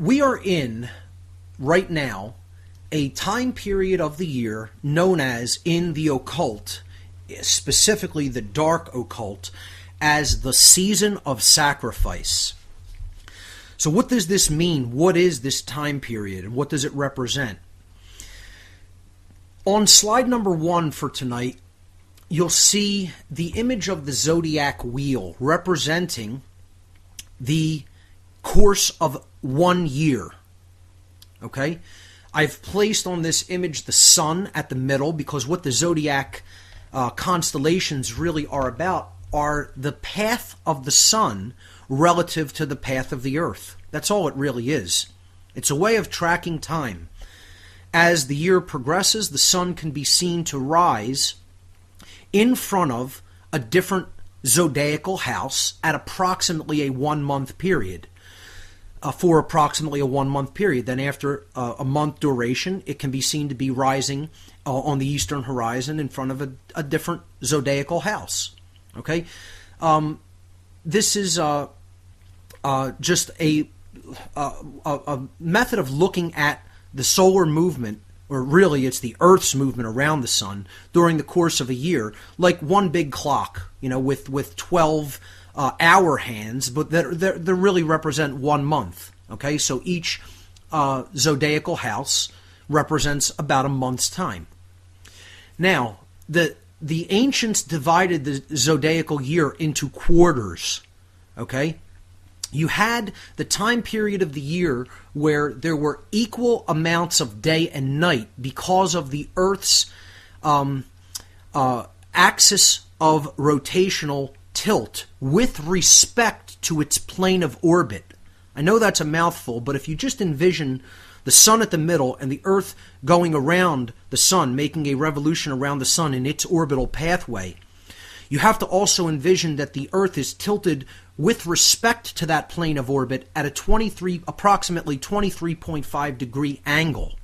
We are in, right now, a time period of the year known as, in the occult, specifically the dark occult, as the season of sacrifice. So what does this mean? What is this time period, and what does it represent? On slide number 1 for tonight, you'll see the image of the zodiac wheel representing the course of 1 year. Okay? I've placed on this image the sun at the middle, because what the zodiac constellations really are about are the path of the sun relative to the path of the earth. That's all it really is. It's a way of tracking time. As the year progresses, the sun can be seen to rise in front of a different zodiacal house at approximately a 1 month period. For approximately a 1 month period. Then after a month duration, it can be seen to be rising on the eastern horizon in front of a different zodiacal house. Okay? This is just a method of looking at the solar movement, or really it's the Earth's movement around the sun during the course of a year, like one big clock, with 12 hour hands, but that really represent 1 month. Okay, so each zodiacal house represents about a month's time. Now, the ancients divided the zodiacal year into quarters. Okay, you had the time period of the year where there were equal amounts of day and night because of the Earth's axis of rotational tilt with respect to its plane of orbit. I know that's a mouthful, but if you just envision the sun at the middle and the Earth going around the sun, making a revolution around the sun in its orbital pathway, you have to also envision that the Earth is tilted with respect to that plane of orbit at a approximately 23.5 degree angle.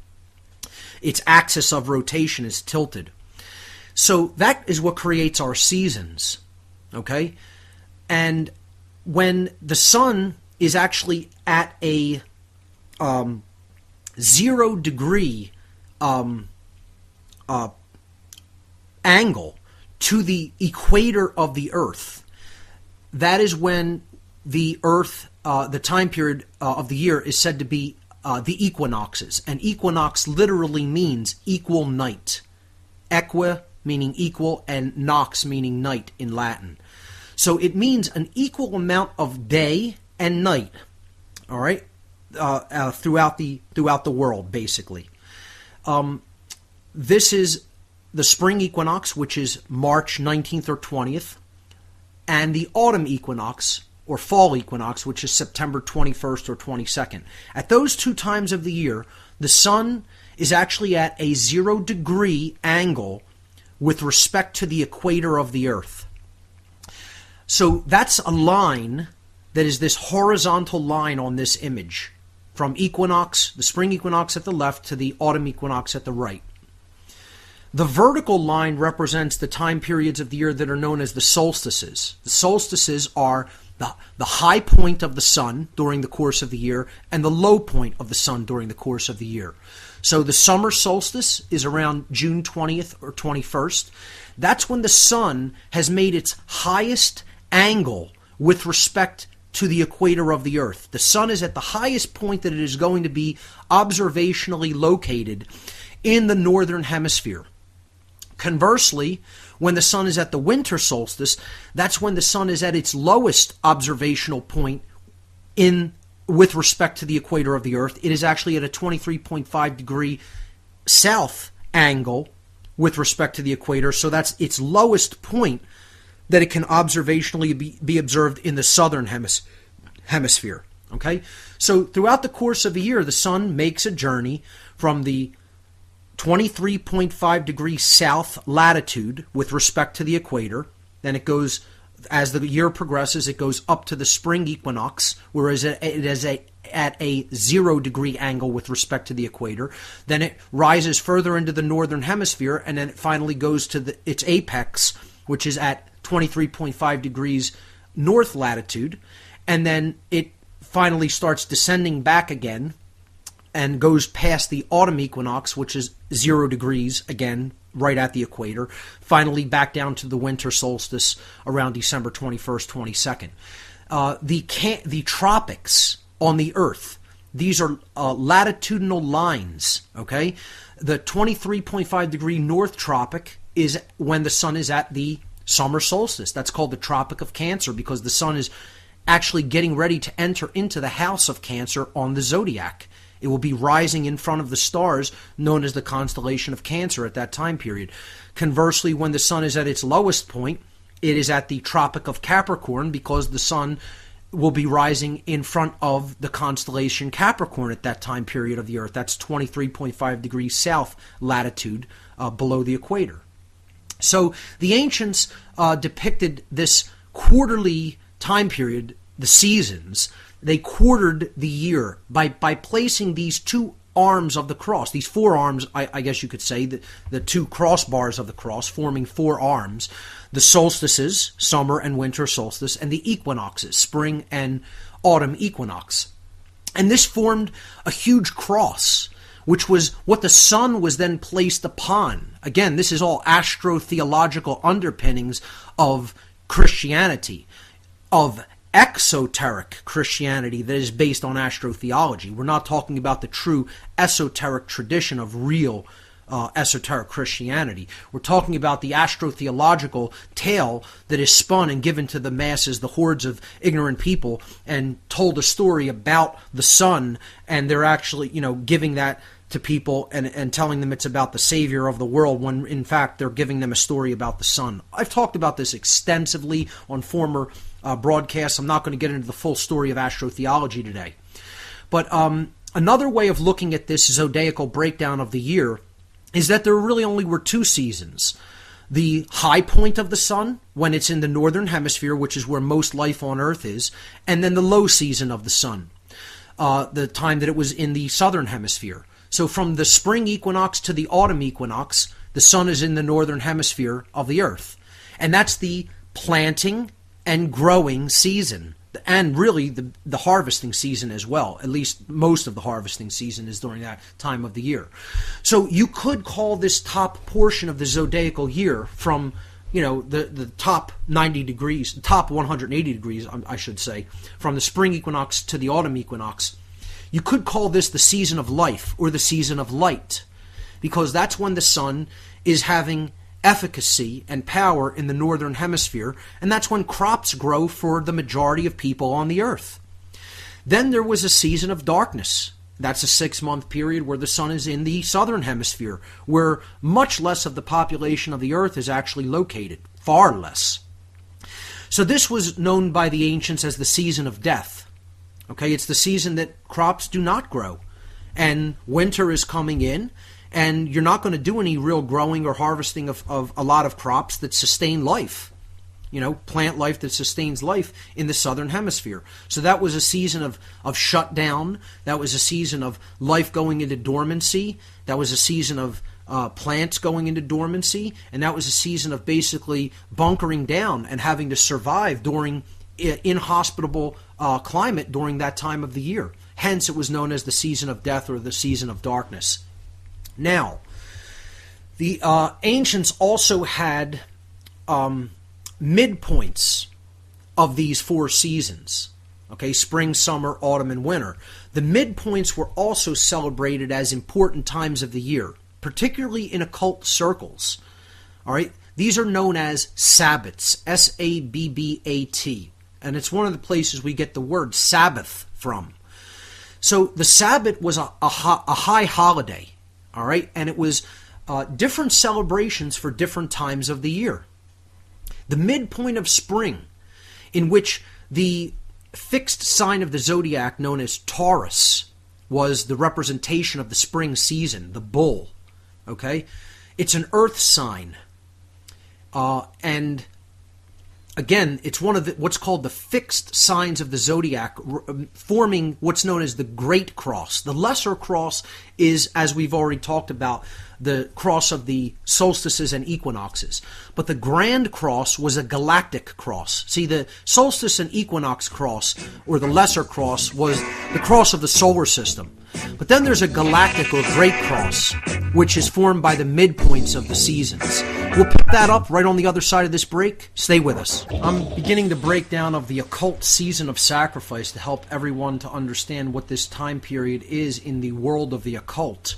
Its axis of rotation is tilted. So that is what creates our seasons. Okay? And when the sun is actually at a 0 degree angle to the equator of the Earth, that is when the Earth, the time period of the year is said to be the equinoxes. And equinox literally means equal night. Equa meaning equal, and nox meaning night in Latin. So it means an equal amount of day and night, all right, throughout the world, basically. This is the spring equinox, which is March 19th or 20th, and the autumn equinox, or fall equinox, which is September 21st or 22nd. At those two times of the year, the sun is actually at a 0 degree angle with respect to the equator of the Earth. So that's a line that is this horizontal line on this image, from equinox, the spring equinox at the left, to the autumn equinox at the right. The vertical line represents the time periods of the year that are known as the solstices. The solstices are the high point of the sun during the course of the year and the low point of the sun during the course of the year. So the summer solstice is around June 20th or 21st. That's when the sun has made its highest angle with respect to the equator of the Earth. The sun is at the highest point that it is going to be observationally located in the northern hemisphere. Conversely, when the sun is at the winter solstice, that's when the sun is at its lowest observational point with respect to the equator of the Earth. It is actually at a 23.5 degree south angle with respect to the equator, so that's its lowest point that it can observationally be observed in the southern hemisphere. Okay? So throughout the course of a year, the sun makes a journey from the 23.5 degree south latitude with respect to the equator. Then it goes, as the year progresses, it goes up to the spring equinox, whereas it is at a 0 degree angle with respect to the equator. Then it rises further into the northern hemisphere, and then it finally goes to its apex, which is at 23.5 degrees north latitude. And then it finally starts descending back again and goes past the autumn equinox, which is 0 degrees, again, right at the equator, finally back down to the winter solstice around December 21st, 22nd. The tropics on the Earth, these are latitudinal lines, okay? The 23.5 degree North Tropic is when the sun is at the summer solstice. That's called the Tropic of Cancer because the sun is actually getting ready to enter into the house of Cancer on the zodiac. It will be rising in front of the stars known as the constellation of Cancer at that time period. Conversely, when the sun is at its lowest point, it is at the Tropic of Capricorn because the sun will be rising in front of the constellation Capricorn at that time period of the Earth. That's 23.5 degrees south latitude below the equator. So the ancients depicted this quarterly time period, the seasons. They quartered the year by placing these two arms of the cross, these four arms, I guess you could say, the two crossbars of the cross forming four arms, the solstices, summer and winter solstice, and the equinoxes, spring and autumn equinox. And this formed a huge cross, which was what the sun was then placed upon. Again, this is all astro-theological underpinnings of Christianity, of exoteric Christianity that is based on astro-theology. We're not talking about the true esoteric tradition of real esoteric Christianity. We're talking about the astro-theological tale that is spun and given to the masses, the hordes of ignorant people, and told a story about the sun, and they're actually, giving that to people and telling them it's about the Savior of the world when in fact they're giving them a story about the sun. I've talked about this extensively on former broadcasts. I'm not going to get into the full story of astro-theology today. But another way of looking at this zodiacal breakdown of the year is that there really only were two seasons. The high point of the sun, when it's in the northern hemisphere, which is where most life on Earth is, and then the low season of the sun, the time that it was in the southern hemisphere. So from the spring equinox to the autumn equinox, the sun is in the northern hemisphere of the Earth. And that's the planting and growing season, and really the harvesting season as well. At least most of the harvesting season is during that time of the year. So you could call this top portion of the zodiacal year from, the top 90 degrees, top 180 degrees, I should say, from the spring equinox to the autumn equinox. You could call this the season of life or the season of light, because that's when the sun is having efficacy and power in the northern hemisphere, and that's when crops grow for the majority of people on the earth. Then there was a season of darkness. That's a 6-month period where the sun is in the southern hemisphere, where much less of the population of the earth is actually located, far less. So this was known by the ancients as the season of death. Okay, it's the season that crops do not grow, and winter is coming in, and you're not going to do any real growing or harvesting of a lot of crops that sustain life, plant life that sustains life in the southern hemisphere. So that was a season of shutdown. That was a season of life going into dormancy. That was a season of plants going into dormancy. And that was a season of basically bunkering down and having to survive during inhospitable climate during that time of the year. Hence, it was known as the season of death or the season of darkness. Now, the ancients also had midpoints of these four seasons. Okay, spring, summer, autumn, and winter. The midpoints were also celebrated as important times of the year, particularly in occult circles. All right, these are known as Sabbats, S-A-B-B-A-T, and it's one of the places we get the word Sabbath from. So the Sabbat was a high holiday, all right, and it was different celebrations for different times of the year. The midpoint of spring, in which the fixed sign of the zodiac known as Taurus was the representation of the spring season, the bull, okay? It's an earth sign, and again, it's one of what's called the fixed signs of the zodiac, forming what's known as the Great Cross. The Lesser Cross is, as we've already talked about, the cross of the solstices and equinoxes. But the Grand Cross was a galactic cross. See, the solstice and equinox cross, or the Lesser Cross, was the cross of the solar system. But then there's a galactic or Great Cross, which is formed by the midpoints of the seasons. We'll pick that up right on the other side of this break. Stay with us. I'm beginning the breakdown of the occult season of sacrifice to help everyone to understand what this time period is in the world of the occult,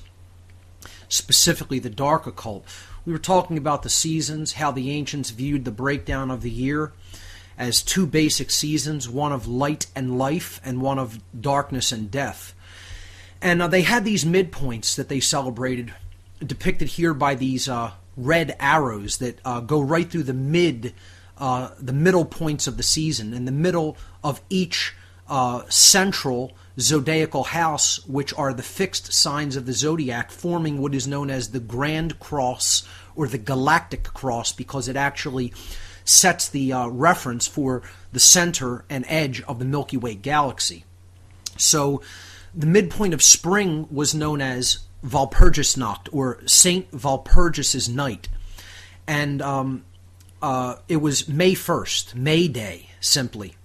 specifically the dark occult. We were talking about the seasons, how the ancients viewed the breakdown of the year as two basic seasons, one of light and life and one of darkness and death. And they had these midpoints that they celebrated, depicted here by these red arrows that go right through the middle points of the season, in the middle of each central zodiacal house, which are the fixed signs of the zodiac, forming what is known as the Grand Cross or the Galactic Cross, because it actually sets the reference for the center and edge of the Milky Way galaxy. So the midpoint of spring was known as Walpurgisnacht, or Saint Walpurgis's night, and it was May 1st, May Day, simply.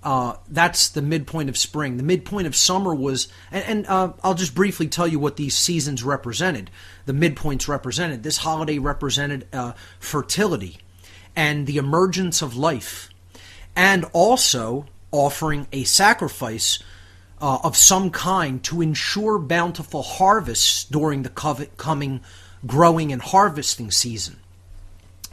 That's the midpoint of spring. The midpoint of summer was, and I'll just briefly tell you what these seasons represented. The midpoints represented. This holiday represented fertility and the emergence of life, and also offering a sacrifice of some kind to ensure bountiful harvests during the coming growing and harvesting season.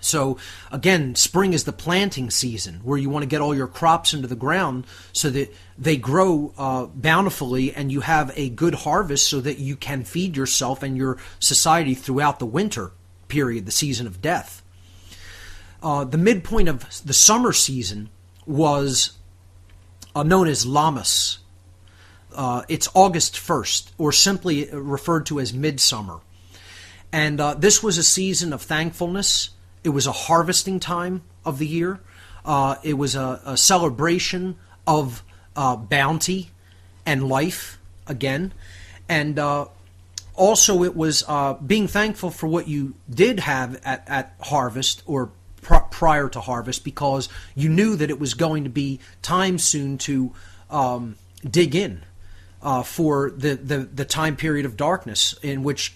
So again, spring is the planting season, where you want to get all your crops into the ground so that they grow bountifully and you have a good harvest so that you can feed yourself and your society throughout the winter period, the season of death. The midpoint of the summer season was known as Lammas. It's August 1st, or simply referred to as midsummer. And this was a season of thankfulness. It was a harvesting time of the year. It was a celebration of bounty and life again. And also it was being thankful for what you did have at harvest, or prior to harvest, because you knew that it was going to be time soon to dig in. For the time period of darkness, in which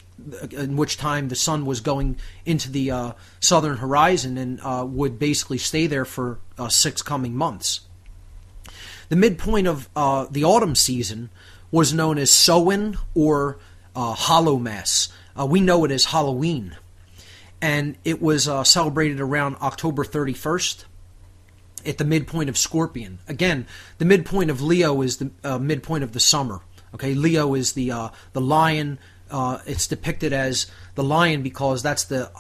time the sun was going into the southern horizon and would basically stay there for 6 coming months. The midpoint of the autumn season was known as Samhain, or Hallowmas. We know it as Halloween, and it was celebrated around October 31st. At the midpoint of Scorpion. Again, the midpoint of Leo is the midpoint of the summer. Okay, Leo is the lion. It's depicted as the lion because that's the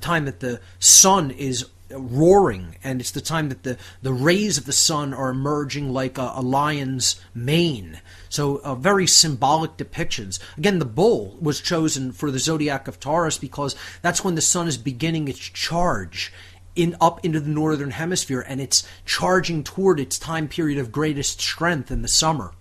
time that the sun is roaring, and it's the time that the rays of the sun are emerging like a lion's mane. So very symbolic depictions. Again, the bull was chosen for the zodiac of Taurus because that's when the sun is beginning its charge up into the northern hemisphere, and it's charging toward its time period of greatest strength in the summer.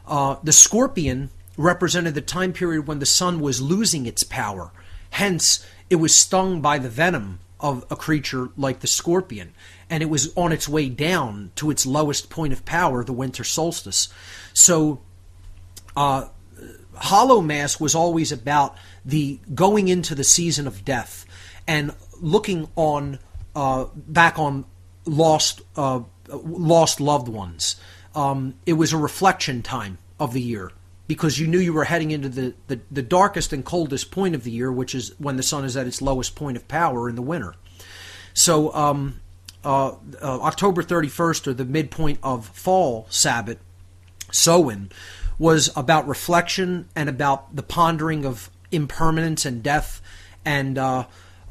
The scorpion represented the time period when the sun was losing its power. Hence, it was stung by the venom of a creature like the scorpion, and it was on its way down to its lowest point of power, the winter solstice. So Hallowmas was always about the going into the season of death and looking on back on lost loved ones. It was a reflection time of the year, because you knew you were heading into the darkest and coldest point of the year, which is when the sun is at its lowest point of power in the winter. So October 31st, or the midpoint of fall Sabbath, Samhain, was about reflection and about the pondering of impermanence and death, and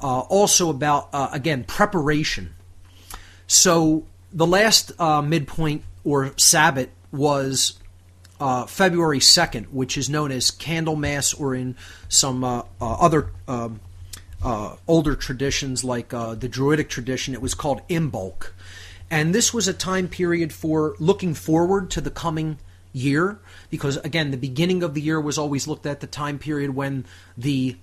also about, again, preparation. So the last midpoint, or Sabbath, was February 2nd, which is known as Candlemas, or in some other older traditions like the Druidic tradition, it was called Imbolc. And this was a time period for looking forward to the coming year, because again, the beginning of the year was always looked at the time period when the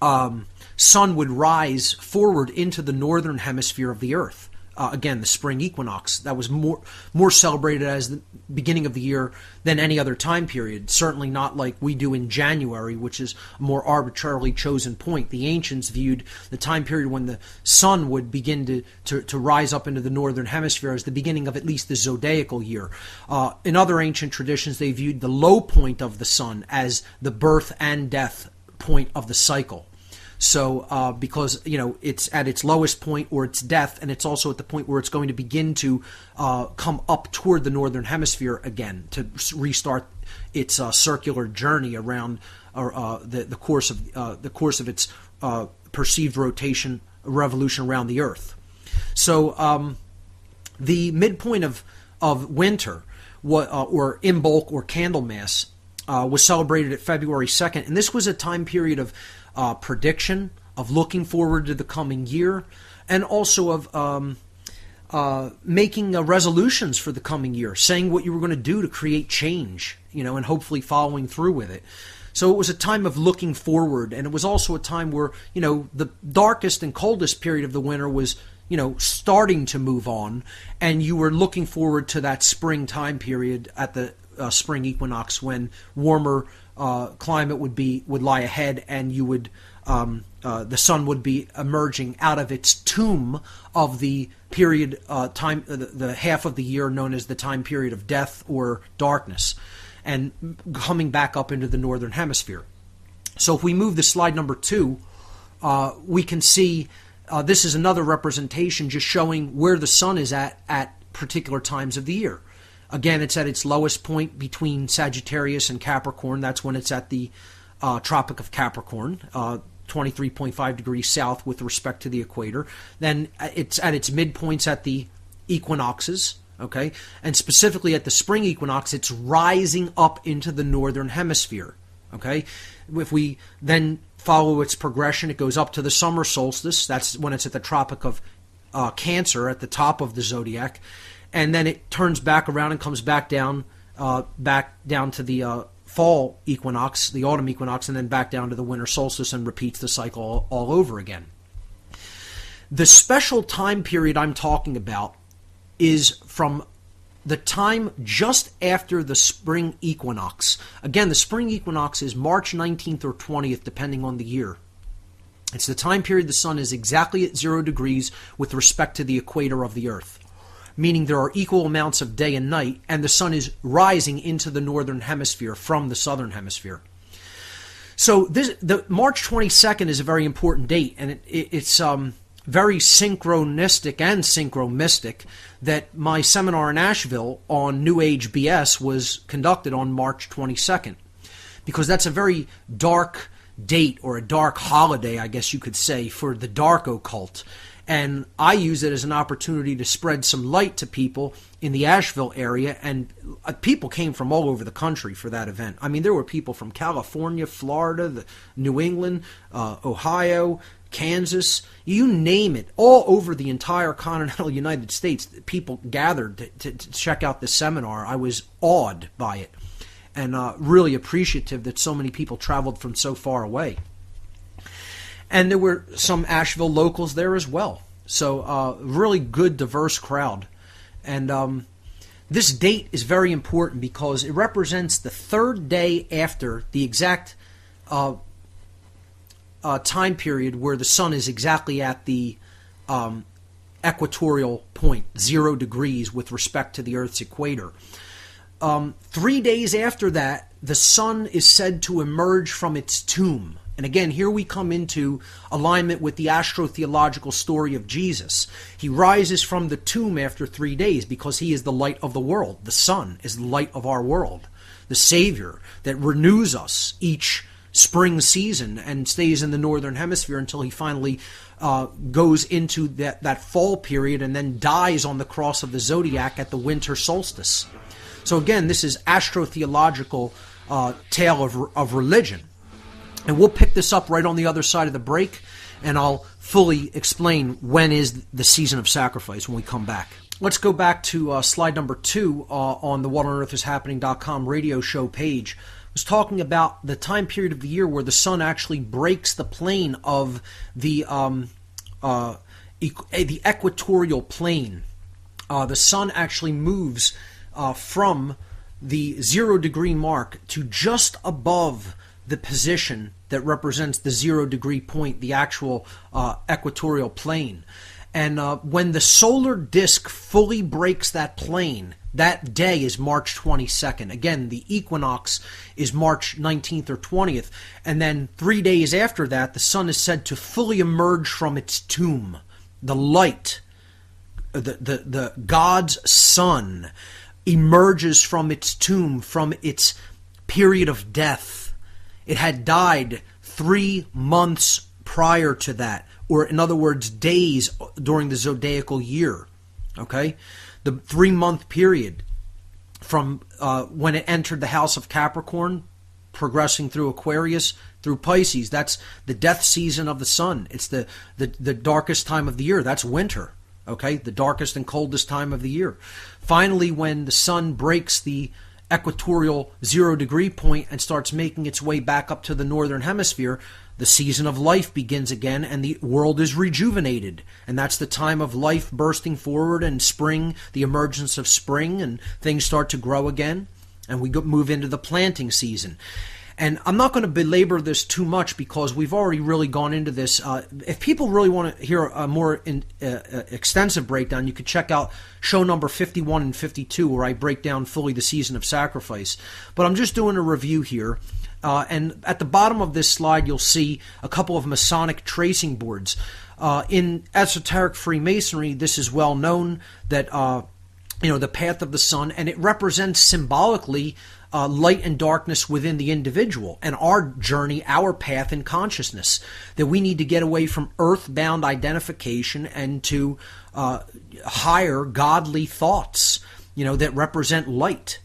sun would rise forward into the northern hemisphere of the earth. Again, the spring equinox, that was more celebrated as the beginning of the year than any other time period. Certainly not like we do in January, which is a more arbitrarily chosen point. The ancients viewed the time period when the sun would begin to rise up into the northern hemisphere as the beginning of at least the zodiacal year. In other ancient traditions, they viewed the low point of the sun as the birth and death point of the cycle. So because, it's at its lowest point or its death, and it's also at the point where it's going to begin to come up toward the northern hemisphere again to restart its circular journey around the course of its perceived revolution around the earth. So the midpoint of winter, or Imbolc or Candlemas, was celebrated at February 2nd, and this was a time period of prediction, of looking forward to the coming year, and also of making resolutions for the coming year, saying what you were going to do to create change, and hopefully following through with it. So it was a time of looking forward, and it was also a time where, the darkest and coldest period of the winter was, starting to move on, and you were looking forward to that spring time period at the spring equinox, when warmer climate would lie ahead, and you would the sun would be emerging out of its tomb of the period time, the half of the year known as the time period of death or darkness, and coming back up into the northern hemisphere. So if we move to slide number 2, we can see this is another representation just showing where the sun is at particular times of the year. Again, it's at its lowest point between Sagittarius and Capricorn. That's when it's at the Tropic of Capricorn, 23.5 degrees south with respect to the equator. Then it's at its midpoints at the equinoxes, okay? And specifically at the spring equinox, it's rising up into the northern hemisphere, okay? If we then follow its progression, it goes up to the summer solstice. That's when it's at the Tropic of Cancer at the top of the zodiac. And then it turns back around and comes back down to the fall equinox, the autumn equinox, and then back down to the winter solstice, and repeats the cycle all over again. The special time period I'm talking about is from the time just after the spring equinox. Again, the spring equinox is March 19th or 20th, depending on the year. It's the time period the sun is exactly at 0 degrees with respect to the equator of the earth, meaning there are equal amounts of day and night, and the sun is rising into the northern hemisphere from the southern hemisphere. So the March 22nd is a very important date, and it's very synchronistic and synchromistic that my seminar in Asheville on New Age BS was conducted on March 22nd, because that's a very dark date, or a dark holiday, I guess you could say, for the dark occult. And I use it as an opportunity to spread some light to people in the Asheville area, and people came from all over the country for that event. I mean, there were people from California, Florida, New England, Ohio, Kansas, you name it, all over the entire continental United States. People gathered to check out this seminar. I was awed by it, and really appreciative that so many people traveled from so far away. And there were some Asheville locals there as well. So really good, diverse crowd. And this date is very important because it represents the third day after the exact time period where the sun is exactly at the equatorial point, 0 degrees with respect to the Earth's equator. 3 days after that, the sun is said to emerge from its tomb. And again, here we come into alignment with the astro-theological story of Jesus. He rises from the tomb after 3 days because he is the light of the world. The sun is the light of our world, the Savior that renews us each spring season and stays in the northern hemisphere until he finally goes into that fall period and then dies on the cross of the zodiac at the winter solstice. So again, this is astro-theological tale of religion. And we'll pick this up right on the other side of the break. and I'll fully explain when is the season of sacrifice when we come back. Let's go back to slide number 2 on the WhatOnEarthIsHappening.com radio show page. I was talking about the time period of the year where the sun actually breaks the plane of the equatorial plane. The sun actually moves from the 0 degree mark to just above the position that represents the 0 degree point, the actual equatorial plane. And when the solar disk fully breaks that plane, that day is March 22nd. Again, the equinox is March 19th or 20th. And then 3 days after that, the sun is said to fully emerge from its tomb. The light, the God's sun, emerges from its tomb, from its period of death. It had died 3 months prior to that, or in other words, days during the zodiacal year. Okay? The 3-month period from when it entered the house of Capricorn, progressing through Aquarius, through Pisces. That's the death season of the sun. It's the darkest time of the year. That's winter. Okay? The darkest and coldest time of the year. Finally, when the sun breaks the equatorial 0 degree point and starts making its way back up to the northern hemisphere, the season of life begins again and the world is rejuvenated. And that's the time of life bursting forward and spring, the emergence of spring, and things start to grow again. And we move into the planting season. And I'm not going to belabor this too much because we've already really gone into this. If people really want to hear a more extensive breakdown, you could check out show number 51 and 52 where I break down fully the season of sacrifice. But I'm just doing a review here. And at the bottom of this slide, you'll see a couple of Masonic tracing boards. In esoteric Freemasonry, this is well known that the path of the sun, and it represents symbolically light and darkness within the individual and our journey, our path in consciousness, that we need to get away from earthbound identification and to higher godly thoughts, that represent light.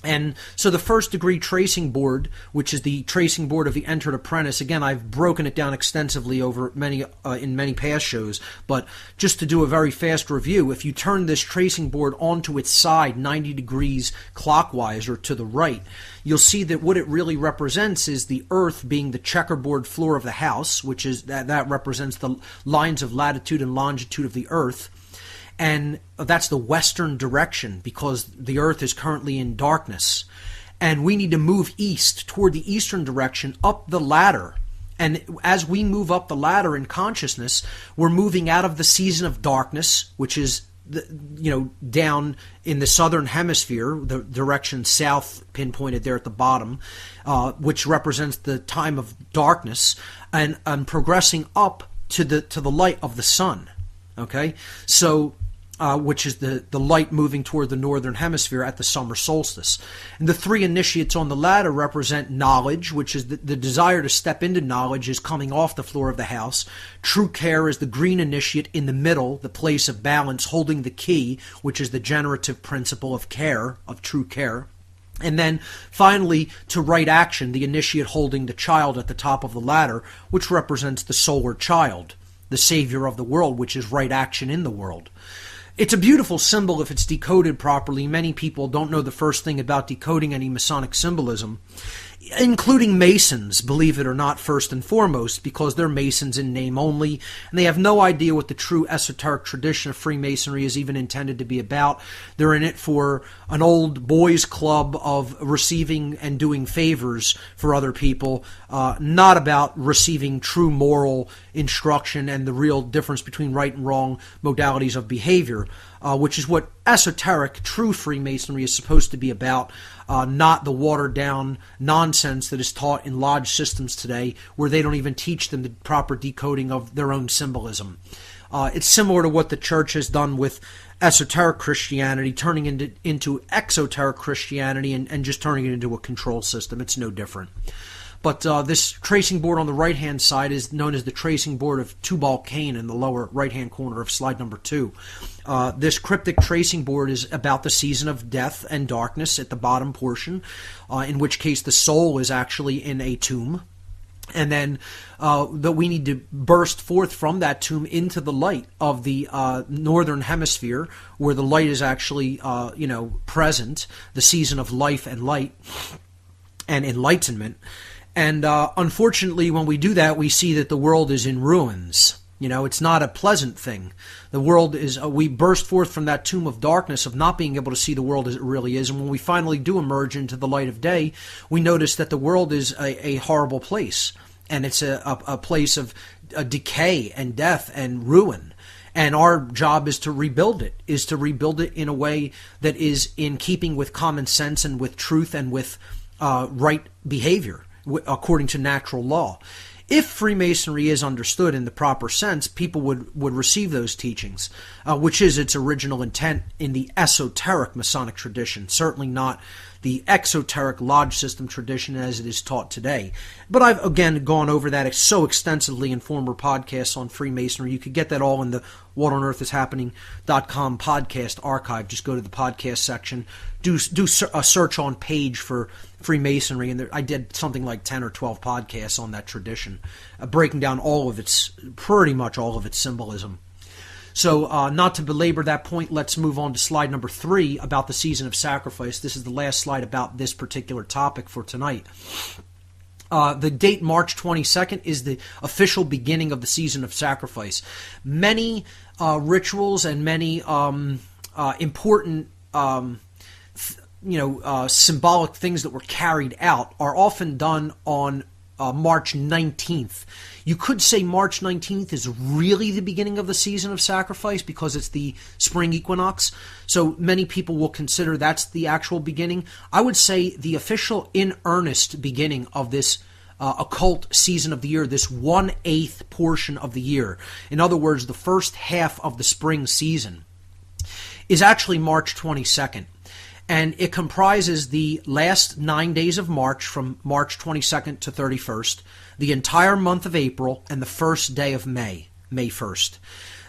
And so the first degree tracing board, which is the tracing board of the entered apprentice, again, I've broken it down extensively over in many past shows, but just to do a very fast review, if you turn this tracing board onto its side 90 degrees clockwise or to the right, you'll see that what it really represents is the earth being the checkerboard floor of the house, which is that represents the lines of latitude and longitude of the earth. And that's the western direction because the earth is currently in darkness. And we need to move east toward the eastern direction up the ladder. And as we move up the ladder in consciousness, we're moving out of the season of darkness, which is down in the southern hemisphere, the direction south pinpointed there at the bottom, which represents the time of darkness, and progressing up to the light of the sun. Okay, so which is the light moving toward the northern hemisphere at the summer solstice. And the 3 initiates on the ladder represent knowledge, which is the desire to step into knowledge is coming off the floor of the house. True care is the green initiate in the middle, the place of balance, holding the key, which is the generative principle of care, of true care. And then finally, to right action, the initiate holding the child at the top of the ladder, which represents the solar child, the savior of the world, which is right action in the world. It's a beautiful symbol if it's decoded properly. Many people don't know the first thing about decoding any Masonic symbolism, including Masons, believe it or not, first and foremost, because they're Masons in name only, and they have no idea what the true esoteric tradition of Freemasonry is even intended to be about. They're in it for an old boys' club of receiving and doing favors for other people, not about receiving true moral instruction and the real difference between right and wrong modalities of behavior, which is what esoteric, true Freemasonry is supposed to be about, not the watered-down nonsense that is taught in lodge systems today, where they don't even teach them the proper decoding of their own symbolism. It's similar to what the church has done with esoteric Christianity, turning into exoteric Christianity and just turning it into a control system. It's no different. But this tracing board on the right-hand side is known as the tracing board of Tubal Cain in the lower right-hand corner of slide number 2. This cryptic tracing board is about the season of death and darkness at the bottom portion, in which case the soul is actually in a tomb. And then that we need to burst forth from that tomb into the light of the northern hemisphere, where the light is actually, present, the season of life and light and enlightenment. And unfortunately, when we do that, we see that the world is in ruins. It's not a pleasant thing. The world is, we burst forth from that tomb of darkness of not being able to see the world as it really is. And when we finally do emerge into the light of day, we notice that the world is a horrible place. And it's a place of decay and death and ruin. And our job is to rebuild it, in a way that is in keeping with common sense and with truth and with right behavior, according to natural law. If Freemasonry is understood in the proper sense, people would receive those teachings, which is its original intent in the esoteric Masonic tradition, certainly not the exoteric lodge system tradition as it is taught today. But I've, again, gone over that so extensively in former podcasts on Freemasonry. You could get that all in the whatonearthishappening.com podcast archive. Just go to the podcast section, do a search on page for Freemasonry, and I did something like 10 or 12 podcasts on that tradition, breaking down pretty much all of its symbolism. So not to belabor that point, let's move on to slide number 3 about the season of sacrifice. This is the last slide about this particular topic for tonight. The date March 22nd is the official beginning of the season of sacrifice. Many rituals and many important symbolic things that were carried out are often done on March 19th. You could say March 19th is really the beginning of the season of sacrifice because it's the spring equinox. So many people will consider that's the actual beginning. I would say the official in earnest beginning of this occult season of the year, this 1/8 portion of the year, in other words, the first half of the spring season, is actually March 22nd. And it comprises the last 9 days of March, from March 22nd to 31st, the entire month of April, and the first day of May, May 1st.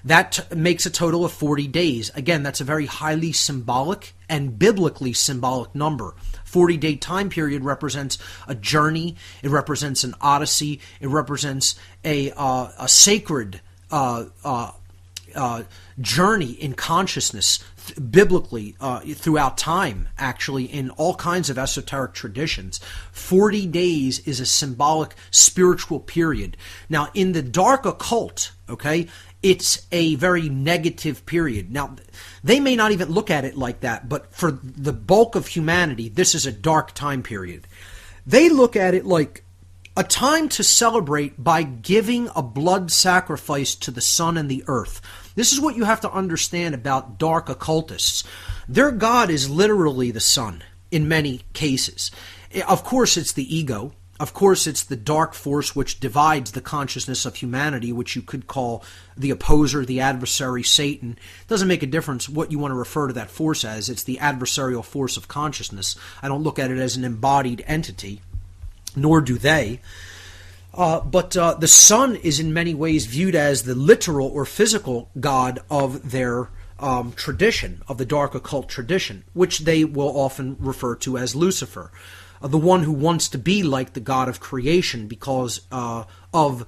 That makes a total of 40 days. Again, that's a very highly symbolic and biblically symbolic number. 40-day time period represents a journey. It represents an odyssey. It represents a sacred journey in consciousness biblically throughout time, actually, in all kinds of esoteric traditions. 40 days is a symbolic spiritual period. Now, in the dark occult, okay, it's a very negative period. Now, they may not even look at it like that, but for the bulk of humanity, this is a dark time period. They look at it like a time to celebrate by giving a blood sacrifice to the sun and the earth. This is what you have to understand about dark occultists. Their god is literally the sun in many cases. Of course, it's the ego. Of course, it's the dark force which divides the consciousness of humanity, which you could call the opposer, the adversary, Satan. It doesn't make a difference what you want to refer to that force as. It's the adversarial force of consciousness. I don't look at it as an embodied entity, nor do they. But the sun is in many ways viewed as the literal or physical god of their tradition, of the dark occult tradition, which they will often refer to as Lucifer, the one who wants to be like the god of creation because of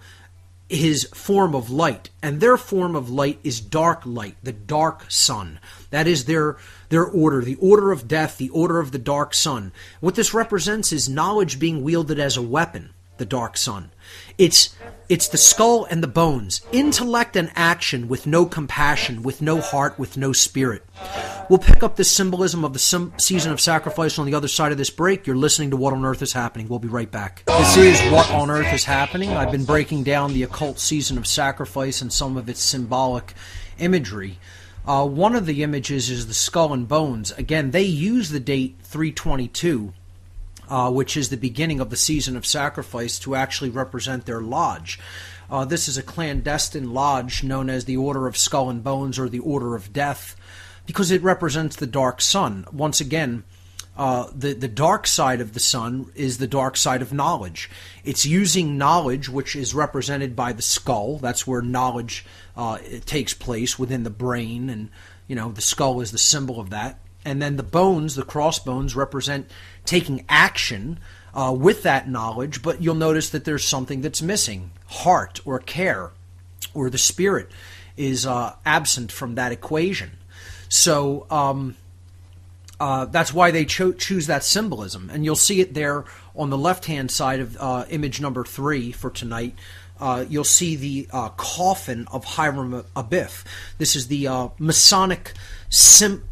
his form of light. And their form of light is dark light, the dark sun. That is their order, the order of death, the order of the dark sun. What this represents is knowledge being wielded as a weapon, the dark sun. It's the skull and the bones, intellect and action with no compassion, with no heart, with no spirit. We'll pick up this symbolism of the season of sacrifice on the other side of this break. You're listening to What on Earth is Happening. We'll be right back. This is What on Earth is Happening. I've been breaking down the occult season of sacrifice and some of its symbolic imagery. One of the images is the skull and bones. Again, they use the date 322, which is the beginning of the season of sacrifice, to actually represent their lodge. This is a clandestine lodge known as the Order of Skull and Bones, or the Order of Death, because it represents the dark sun. Once again, the dark side of the sun is the dark side of knowledge. It's using knowledge, which is represented by the skull. That's where knowledge takes place, within the brain, and the skull is the symbol of that. And then the bones, the crossbones, represent taking action with that knowledge, but you'll notice that there's something that's missing. Heart or care or the spirit is absent from that equation. So that's why they choose that symbolism. And you'll see it there on the left-hand side of image number 3 for tonight. You'll see the coffin of Hiram Abiff. This is the Masonic Hiram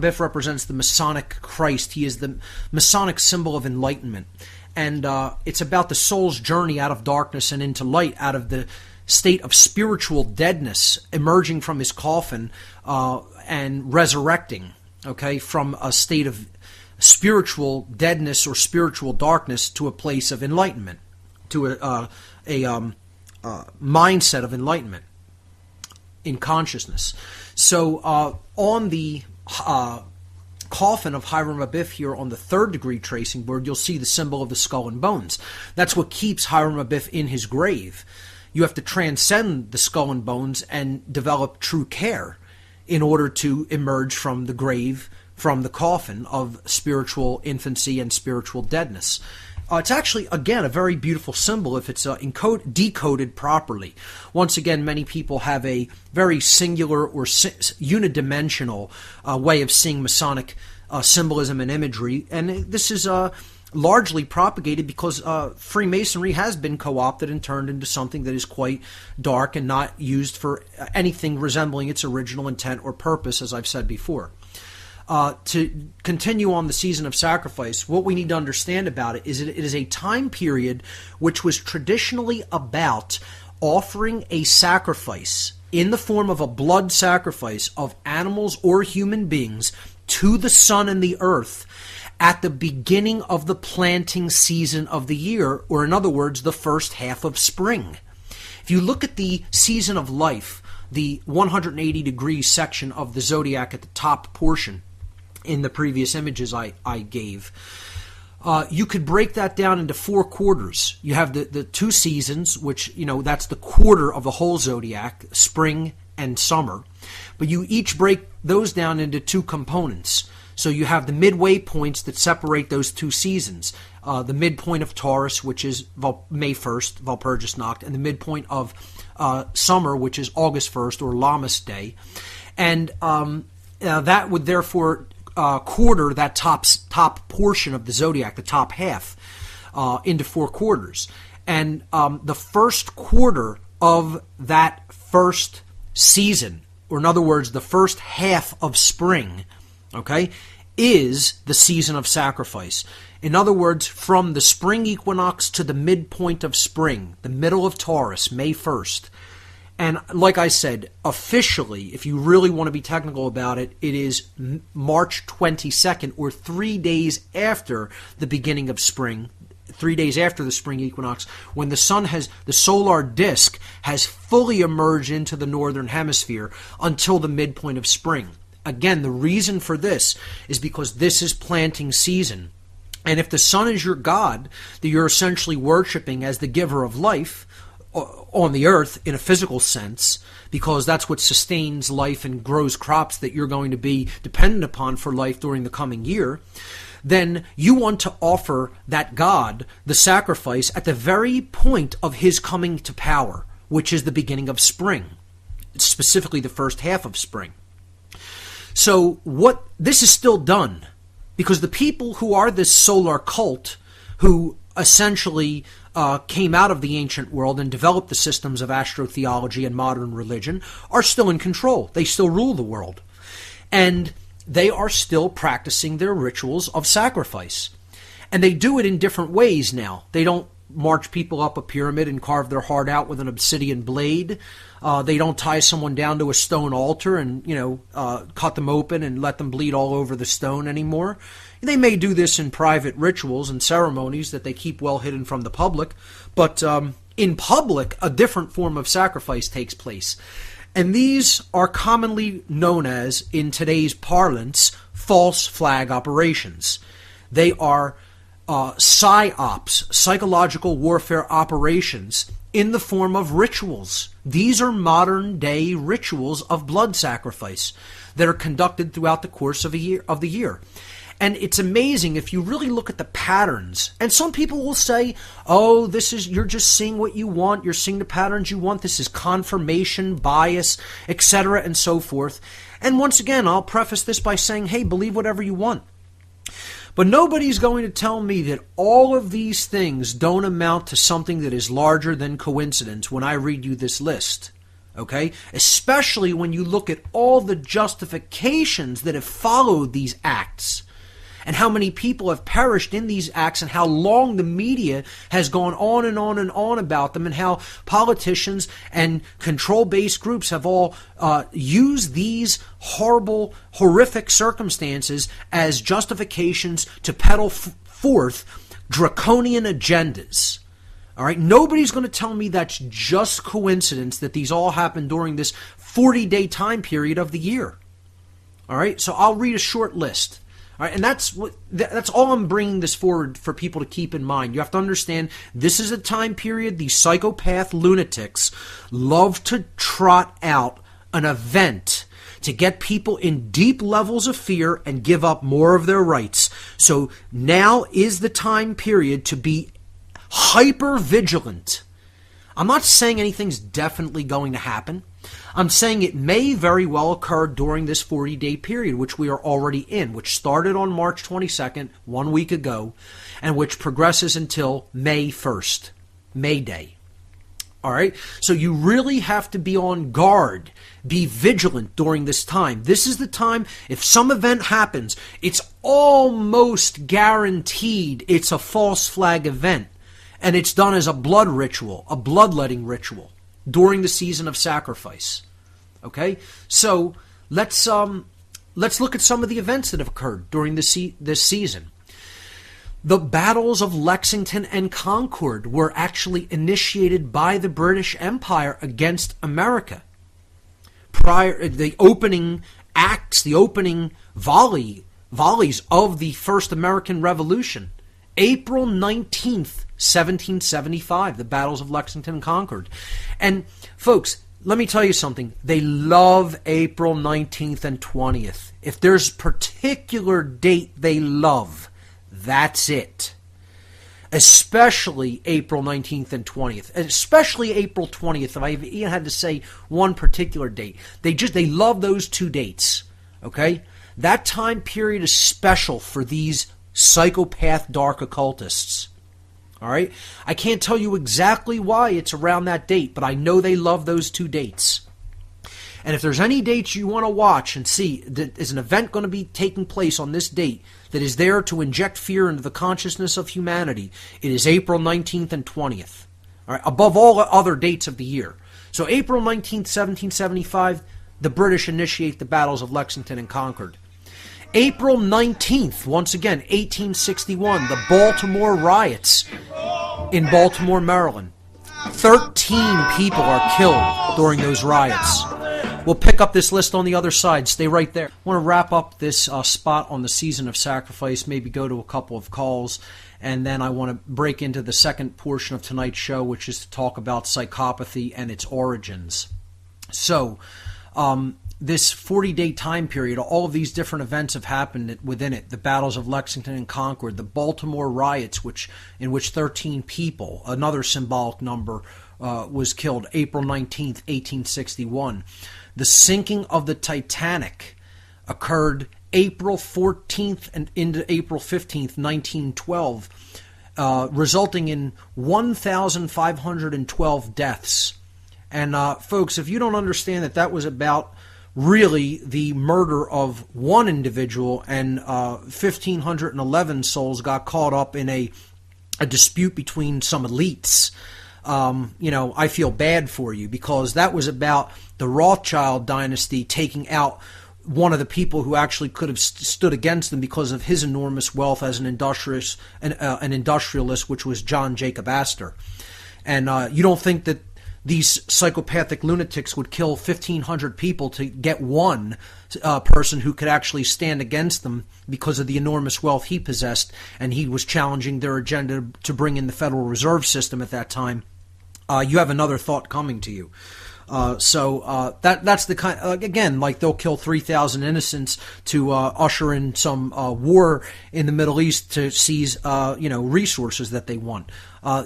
Abiff represents the Masonic Christ. He is the Masonic symbol of enlightenment. And it's about the soul's journey out of darkness and into light, out of the state of spiritual deadness, emerging from his coffin and resurrecting, okay, from a state of spiritual deadness or spiritual darkness to a place of enlightenment, to a mindset of enlightenment in consciousness. So on the coffin of Hiram Abiff here on the 3rd degree tracing board, you'll see the symbol of the skull and bones. That's what keeps Hiram Abiff in his grave. You have to transcend the skull and bones and develop true care in order to emerge from the grave, from the coffin of spiritual infancy and spiritual deadness. It's actually, again, a very beautiful symbol if it's decoded properly. Once again, many people have a very singular or unidimensional way of seeing Masonic symbolism and imagery, and this is largely propagated because Freemasonry has been co-opted and turned into something that is quite dark and not used for anything resembling its original intent or purpose, as I've said before. To continue on the season of sacrifice, what we need to understand about it is it is a time period which was traditionally about offering a sacrifice in the form of a blood sacrifice of animals or human beings to the sun and the earth at the beginning of the planting season of the year, or in other words, the first half of spring. If you look at the season of life, the 180 degree section of the zodiac at the top portion, in the previous images I gave, you could break that down into 4 quarters. You have the 2 seasons, which, that's the quarter of the whole zodiac, spring and summer. But you each break those down into 2 components. So you have the midway points that separate those 2 seasons. The midpoint of Taurus, which is May 1st, Walpurgisnacht, and the midpoint of summer, which is August 1st, or Lammas Day. And that would therefore quarter that top portion of the zodiac, the top half, into 4 quarters. And the first quarter of that first season, or in other words, the first half of spring, okay, is the season of sacrifice. In other words, from the spring equinox to the midpoint of spring, the middle of Taurus, May 1st. And like I said, officially, if you really want to be technical about it, it is March 22nd, or 3 days after the beginning of spring, 3 days after the spring equinox, when the solar disk has fully emerged into the northern hemisphere until the midpoint of spring. Again, the reason for this is because this is planting season. And if the sun is your god that you're essentially worshiping as the giver of life on the earth in a physical sense, because that's what sustains life and grows crops that you're going to be dependent upon for life during the coming year, then you want to offer that God the sacrifice at the very point of his coming to power, which is the beginning of spring, specifically the first half of spring. So this is still done because the people who are this solar cult, who essentially came out of the ancient world and developed the systems of astro-theology and modern religion, are still in control. They still rule the world. And they are still practicing their rituals of sacrifice. And they do it in different ways now. They don't march people up a pyramid and carve their heart out with an obsidian blade. They don't tie someone down to a stone altar and, cut them open and let them bleed all over the stone anymore. They may do this in private rituals and ceremonies that they keep well hidden from the public, but in public, a different form of sacrifice takes place. And these are commonly known as, in today's parlance, false flag operations. They are psyops, psychological warfare operations, in the form of rituals. These are modern-day rituals of blood sacrifice that are conducted throughout the course of the year. And it's amazing if you really look at the patterns. And some people will say, oh, you're just seeing what you want. You're seeing the patterns you want. This is confirmation bias, etc. and so forth. And once again, I'll preface this by saying, hey, believe whatever you want. But nobody's going to tell me that all of these things don't amount to something that is larger than coincidence when I read you this list. Okay? Especially when you look at all the justifications that have followed these acts, and how many people have perished in these acts, and how long the media has gone on and on and on about them, and how politicians and control-based groups have all used these horrible, horrific circumstances as justifications to peddle forth draconian agendas. All right, nobody's going to tell me that's just coincidence that these all happened during this 40-day time period of the year. All right, so I'll read a short list. All right, and that's all I'm bringing this forward for people to keep in mind. You have to understand this is a time period these psychopath lunatics love to trot out an event to get people in deep levels of fear and give up more of their rights. So now is the time period to be hyper vigilant. I'm not saying anything's definitely going to happen. I'm saying it may very well occur during this 40-day period, which we are already in, which started on March 22nd, 1 week ago, and which progresses until May 1st, May Day. All right? So you really have to be on guard, be vigilant during this time. This is the time, if some event happens, it's almost guaranteed it's a false flag event. And it's done as a blood ritual, a bloodletting ritual during the season of sacrifice. Okay? So let's look at some of the events that have occurred during this season. The battles of Lexington and Concord were actually initiated by the British Empire against America. The opening acts, the opening volleys of the First American Revolution, April 19th, 1775, the battles of Lexington and Concord. And folks, let me tell you something. They love April 19th and 20th. If there's a particular date they love, that's it. Especially April 19th and 20th. Especially April 20th, if I even had to say one particular date. They love those two dates. Okay? That time period is special for these psychopath dark occultists. All right? I can't tell you exactly why it's around that date, but I know they love those two dates. And if there's any dates you want to watch and see, that is an event going to be taking place on this date that is there to inject fear into the consciousness of humanity, it is April 19th and 20th. All right? Above all other dates of the year. So April 19th, 1775, the British initiate the battles of Lexington and Concord. April 19th, once again, 1861, the Baltimore riots in Baltimore, Maryland. 13 people are killed during those riots. We'll pick up this list on the other side. Stay right there. I want to wrap up this spot on the season of sacrifice, maybe go to a couple of calls, and then I want to break into the second portion of tonight's show, which is to talk about psychopathy and its origins. So, this 40-day time period, all of these different events have happened within it. The battles of Lexington and Concord, the Baltimore riots, in which 13 people, another symbolic number, was killed, April 19th, 1861. The sinking of the Titanic occurred April 14th and into April 15th, 1912, resulting in 1,512 deaths. And folks, if you don't understand that was about really the murder of one individual, and 1,511 souls got caught up in a dispute between some elites, I feel bad for you, because that was about the Rothschild dynasty taking out one of the people who actually could have stood against them because of his enormous wealth as an industrialist, which was John Jacob Astor. And you don't think that these psychopathic lunatics would kill 1,500 people to get one person who could actually stand against them because of the enormous wealth he possessed, and he was challenging their agenda to bring in the Federal Reserve System at that time. You have another thought coming to you. That's the kind. Again, like they'll kill 3,000 innocents to usher in some war in the Middle East to seize resources that they want.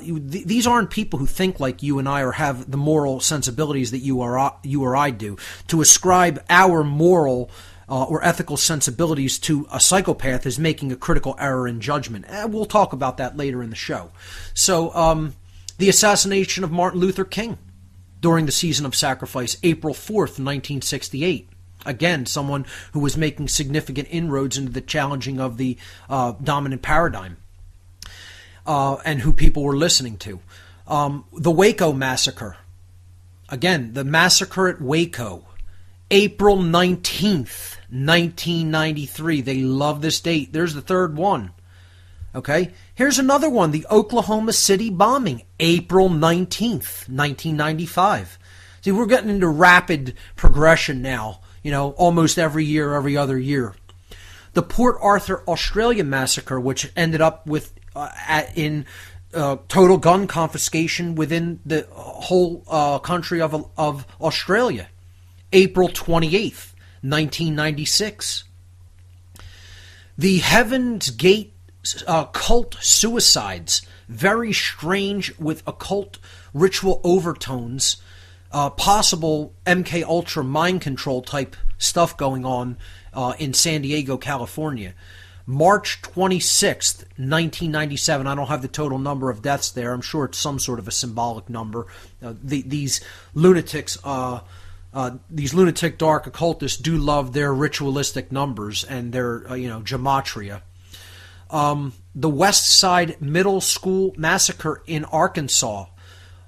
These aren't people who think like you and I or have the moral sensibilities that you or I do. To ascribe our moral or ethical sensibilities to a psychopath is making a critical error in judgment. We'll talk about that later in the show. So, the assassination of Martin Luther King during the season of sacrifice, April 4th, 1968. Again, someone who was making significant inroads into the challenging of the dominant paradigm and who people were listening to. The Waco massacre. Again, the massacre at Waco, April 19th, 1993. They love this date. There's the third one. Okay, here's another one, the Oklahoma City bombing, April 19th, 1995. See, we're getting into rapid progression now, almost every year, every other year. The Port Arthur, Australia massacre, which ended up with total gun confiscation within the whole country of Australia, April 28th, 1996. The Heaven's Gate cult suicides, very strange with occult ritual overtones, possible MK Ultra mind control type stuff going on in San Diego, California. March 26th, 1997. I don't have the total number of deaths there. I'm sure it's some sort of a symbolic number. These lunatics, these lunatic dark occultists do love their ritualistic numbers and their gematria. The West Side Middle School massacre in Arkansas,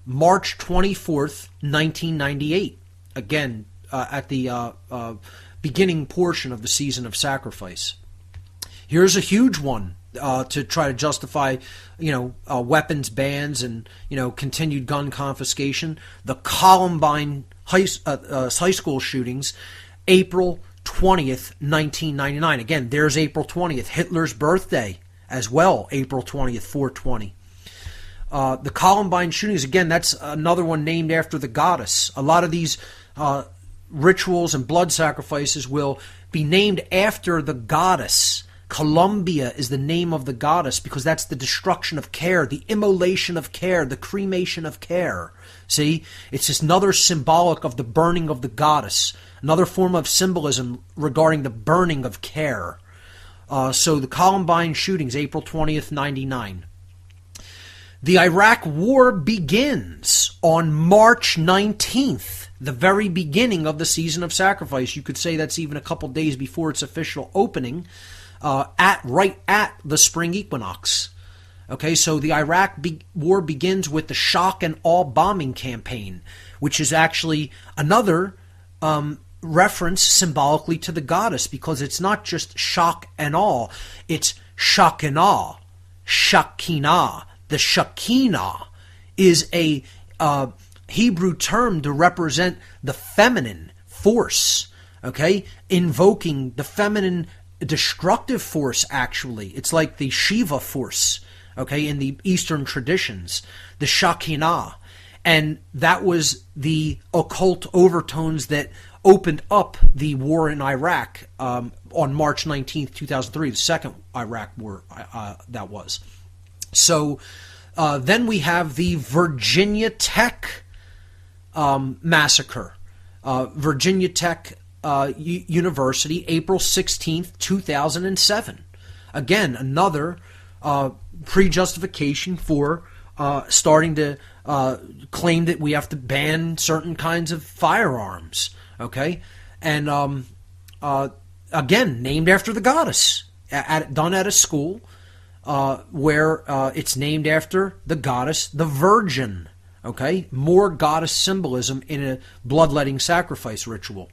March 24th, 1998. Again, at the beginning portion of the season of sacrifice. Here's a huge one to try to justify, weapons bans and, continued gun confiscation. The Columbine high school shootings, April 20th, 1999. Again, there's April 20th, Hitler's birthday as well, April 20th, 420. The Columbine shootings, again, that's another one named after the goddess. A lot of these rituals and blood sacrifices will be named after the goddess. Columbia is the name of the goddess because that's the destruction of care, the immolation of care, the cremation of care. See, it's just another symbolic of the burning of the goddess, another form of symbolism regarding the burning of care. So the Columbine shootings, April 20th, 99. The Iraq War begins on March 19th, the very beginning of the season of sacrifice. You could say that's even a couple days before its official opening, right at the spring equinox. Okay, so the Iraq War begins with the shock and awe bombing campaign, which is actually another reference symbolically to the goddess, because it's not just shock and awe, it's Shekinah, Shekinah. The Shekinah is a Hebrew term to represent the feminine force, okay? Invoking the feminine destructive force, actually. It's like the Shiva force, okay, in the Eastern traditions, the Shekinah. And that was the occult overtones that opened up the war in Iraq on March 19th, 2003, the second Iraq war that was. So then we have the Virginia Tech massacre. Virginia Tech University, April 16th, 2007. Again, another pre-justification for starting to claim that we have to ban certain kinds of firearms. Okay? And again, named after the goddess, done at a school. Where it's named after the goddess, the Virgin. Okay? More goddess symbolism in a bloodletting sacrifice ritual.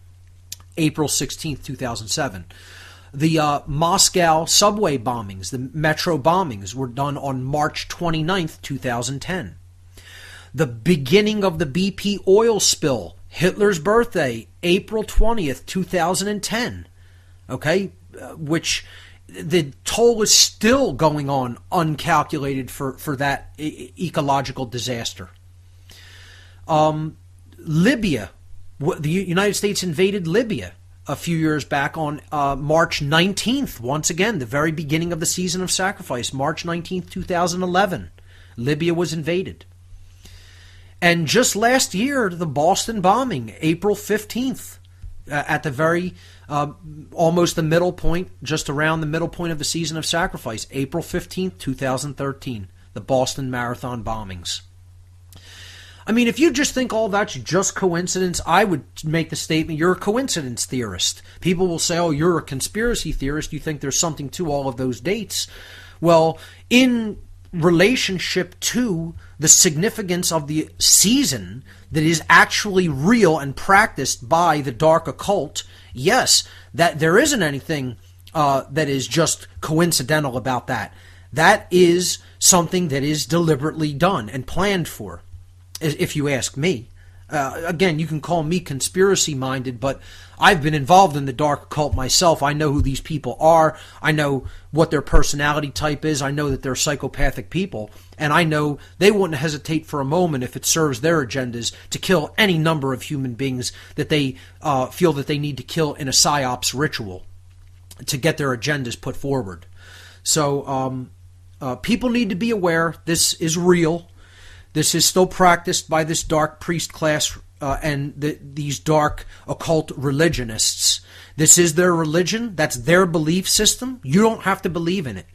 April 16th, 2007. The Moscow subway bombings, the metro bombings, were done on March 29th, 2010. The beginning of the BP oil spill, Hitler's birthday, April 20th, 2010. Okay? Which the toll is still going on uncalculated for that ecological disaster. Libya, the United States invaded Libya a few years back on March 19th. Once again, the very beginning of the season of sacrifice, March 19th, 2011. Libya was invaded. And just last year, the Boston bombing, April 15th, at the very, almost the middle point, just around the middle point of the season of sacrifice, April 15th, 2013, the Boston Marathon bombings. I mean, if you just think all that's just coincidence, I would make the statement you're a coincidence theorist. People will say, oh, you're a conspiracy theorist. You think there's something to all of those dates. Well, in relationship to the significance of the season that is actually real and practiced by the dark occult, yes, that there isn't anything that is just coincidental about that. That is something that is deliberately done and planned for, if you ask me. Again, you can call me conspiracy-minded, but I've been involved in the dark occult myself. I know who these people are. I know what their personality type is. I know that they're psychopathic people. And I know they wouldn't hesitate for a moment, if it serves their agendas, to kill any number of human beings that they feel that they need to kill in a psyops ritual to get their agendas put forward. So people need to be aware this is real. This is still practiced by this dark priest class and these dark occult religionists. This is their religion. That's their belief system. You don't have to believe in it.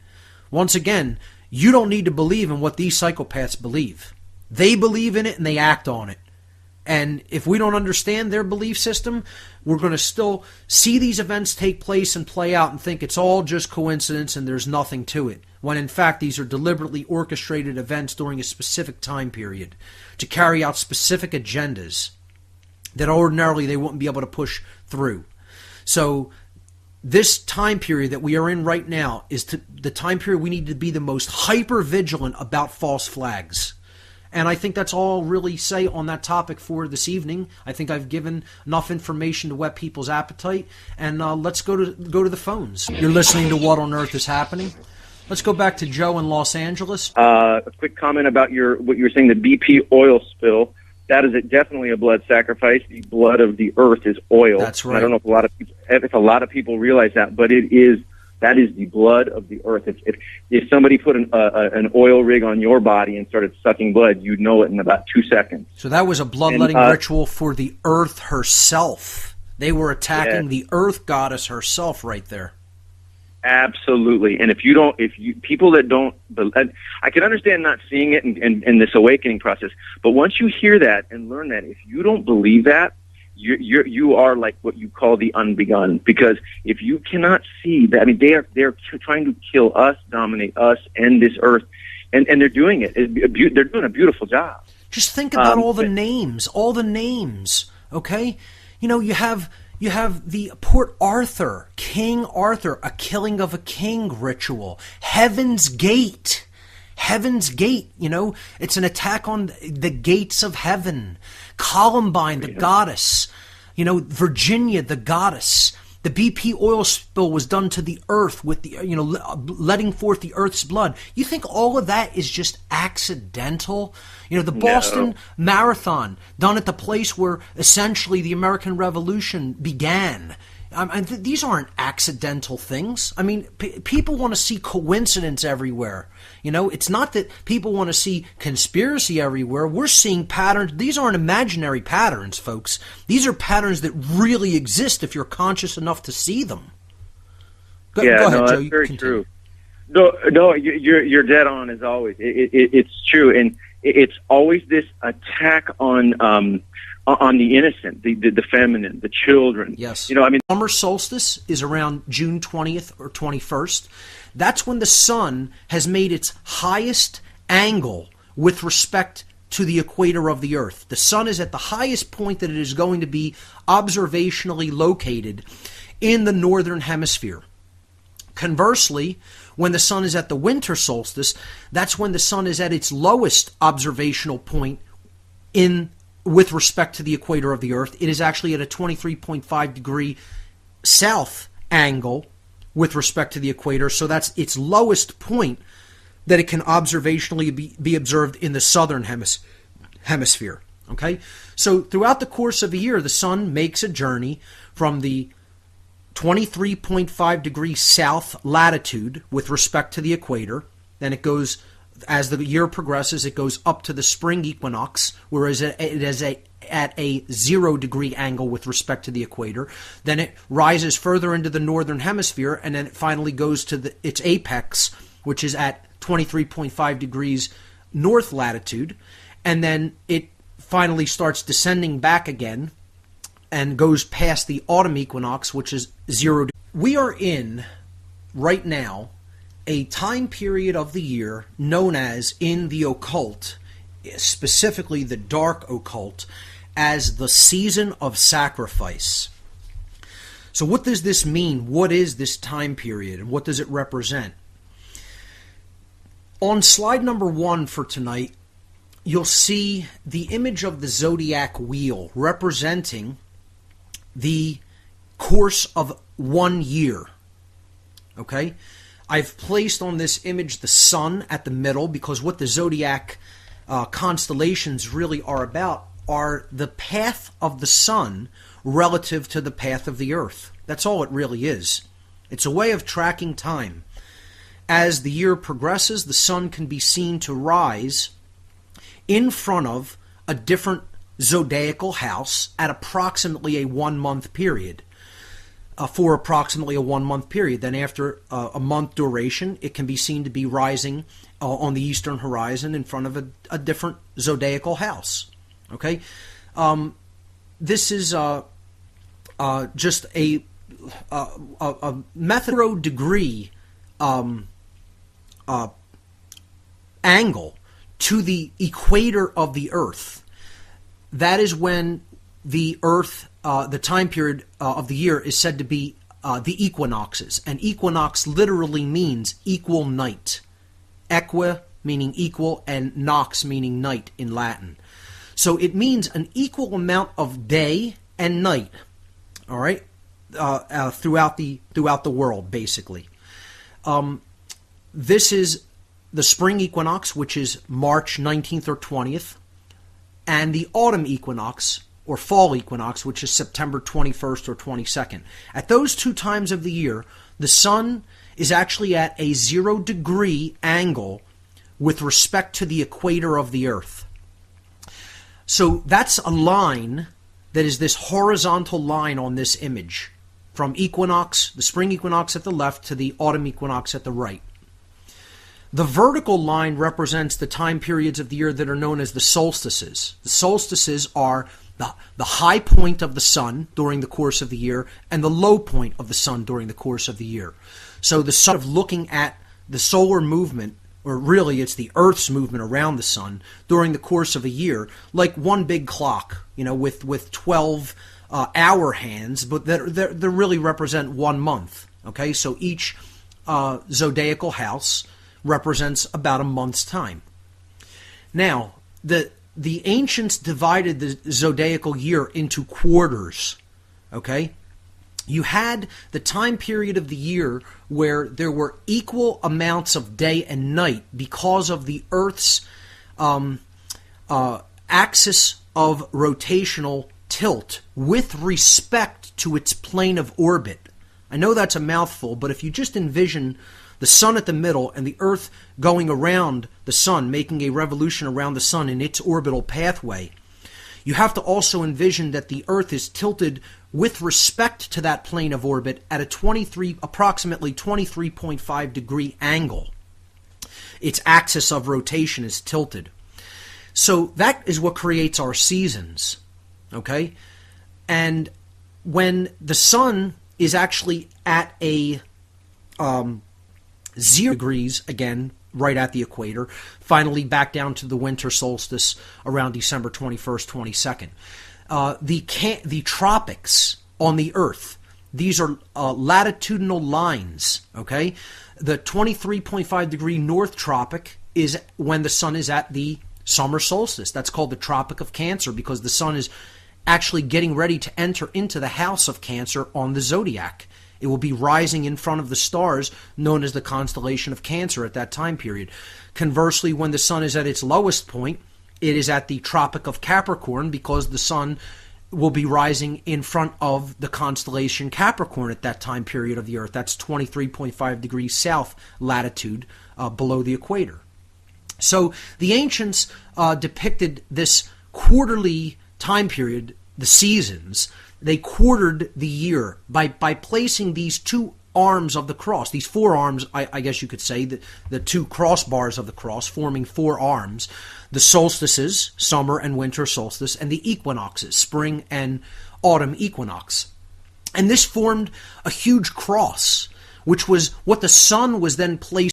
Once again, you don't need to believe in what these psychopaths believe. They believe in it and they act on it. And if we don't understand their belief system, we're going to still see these events take place and play out and think it's all just coincidence and there's nothing to it, when in fact these are deliberately orchestrated events during a specific time period to carry out specific agendas that ordinarily they wouldn't be able to push through. So this time period that we are in right now is the time period we need to be the most hyper-vigilant about false flags. And I think that's all I'll really say on that topic for this evening. I think I've given enough information to whet people's appetite. And let's go to the phones. You're listening to What on Earth is Happening. Let's go back to Joe in Los Angeles. A quick comment about what you were saying, the BP oil spill. That is definitely a blood sacrifice. The blood of the earth is oil. That's right. I don't know if a lot of people realize that, but that is the blood of the earth. If somebody put an oil rig on your body and started sucking blood, you'd know it in about 2 seconds. So that was a bloodletting ritual for the earth herself. They were attacking the earth goddess herself right there. Absolutely. And people that don't, I can understand not seeing it in this awakening process, but once you hear that and learn that, if you don't believe that, you are like what you call the unbegun, because if you cannot see that, I mean, they're trying to kill us, dominate us, and this earth, and they're doing it. They're doing a beautiful job. Just think about all the names, okay? You know, you have the Port Arthur, King Arthur, a killing of a king ritual, Heaven's Gate, you know, it's an attack on the gates of heaven. Columbine, the goddess, you know, Virginia, the goddess. The BP oil spill was done to the earth with the, you know, letting forth the earth's blood. You think all of that is just accidental? You know, the Boston Marathon, done at the place where essentially the American Revolution began. These aren't accidental things. I mean, people want to see coincidence everywhere. You know, it's not that people want to see conspiracy everywhere. We're seeing patterns. These aren't imaginary patterns, folks. These are patterns that really exist if you're conscious enough to see them. Go ahead, Joe. That's very true. No, you're dead on as always. It's true, and it's always this attack on the innocent, the feminine, the children. Yes. You know, I mean, summer solstice is around June 20th or 21st. That's when the sun has made its highest angle with respect to the equator of the earth. The sun is at the highest point that it is going to be observationally located in the northern hemisphere. Conversely, when the sun is at the winter solstice, that's when the sun is at its lowest observational point with respect to the equator of the earth. It is actually at a 23.5 degree south angle with respect to the equator, so that's its lowest point that it can observationally be observed in the southern hemisphere. Okay? So throughout the course of a year, the sun makes a journey from the 23.5 degrees south latitude with respect to the equator. Then it goes, as the year progresses, it goes up to the spring equinox, whereas it is at a 0 degree angle with respect to the equator. Then it rises further into the northern hemisphere, and then it finally goes to its apex, which is at 23.5 degrees north latitude. And then it finally starts descending back again and goes past the autumn equinox, which is 0. We are in, right now, a time period of the year known as, in the occult, specifically the dark occult, as the season of sacrifice. So what does this mean? What is this time period, and what does it represent? On slide number 1 for tonight, you'll see the image of the zodiac wheel representing the course of 1 year. Okay? I've placed on this image the sun at the middle, because what the zodiac constellations really are about are the path of the sun relative to the path of the earth. That's all it really is. It's a way of tracking time. As the year progresses, the sun can be seen to rise in front of a different zodiacal house at approximately a 1 month period. For approximately a 1 month period. Then after a month duration, it can be seen to be rising on the eastern horizon in front of a different zodiacal house. Okay? This is just a method degree angle to the equator of the Earth. That is when the Earth, the time period of the year, is said to be the equinoxes. And equinox literally means equal night. Equa meaning equal, and nox meaning night in Latin. So it means an equal amount of day and night, all right, throughout the world, basically. This is the spring equinox, which is March 19th or 20th, and the autumn equinox, or fall equinox, which is September 21st or 22nd. At those two times of the year, the sun is actually at a 0 degree angle with respect to the equator of the Earth. So that's a line that is this horizontal line on this image, from equinox, the spring equinox at the left, to the autumn equinox at the right. The vertical line represents the time periods of the year that are known as the solstices. The solstices are the high point of the sun during the course of the year and the low point of the sun during the course of the year. So the sun, of looking at the solar movement, or really it's the Earth's movement around the sun during the course of a year, like one big clock, with 12 hour hands, but that really represent 1 month. Okay, so each zodiacal house represents about a month's time. Now, the ancients divided the zodiacal year into quarters. Okay? You had the time period of the year where there were equal amounts of day and night because of the Earth's axis of rotational tilt with respect to its plane of orbit. I know that's a mouthful, but if you just envision the sun at the middle and the Earth going around the sun, making a revolution around the sun in its orbital pathway, you have to also envision that the Earth is tilted with respect to that plane of orbit at approximately 23.5 degree angle. Its axis of rotation is tilted. So that is what creates our seasons. Okay? And when the sun is actually at a 0 degrees, again, right at the equator, finally back down to the winter solstice around December 21st, 22nd. The tropics on the Earth, these are latitudinal lines, okay? The 23.5 degree North Tropic is when the sun is at the summer solstice. That's called the Tropic of Cancer because the sun is actually getting ready to enter into the house of Cancer on the zodiac. It will be rising in front of the stars known as the constellation of Cancer at that time period. Conversely, when the sun is at its lowest point, It is at the Tropic of Capricorn because the sun will be rising in front of the constellation Capricorn at that time period of the Earth. That's 23.5 degrees south latitude below the equator. So the ancients depicted this quarterly time period, the seasons. They quartered the year by placing these two arms of the cross, these four arms, I guess you could say, the two crossbars of the cross forming four arms, the solstices, summer and winter solstice, and the equinoxes, spring and autumn equinox. And this formed a huge cross, which was what the sun was then placed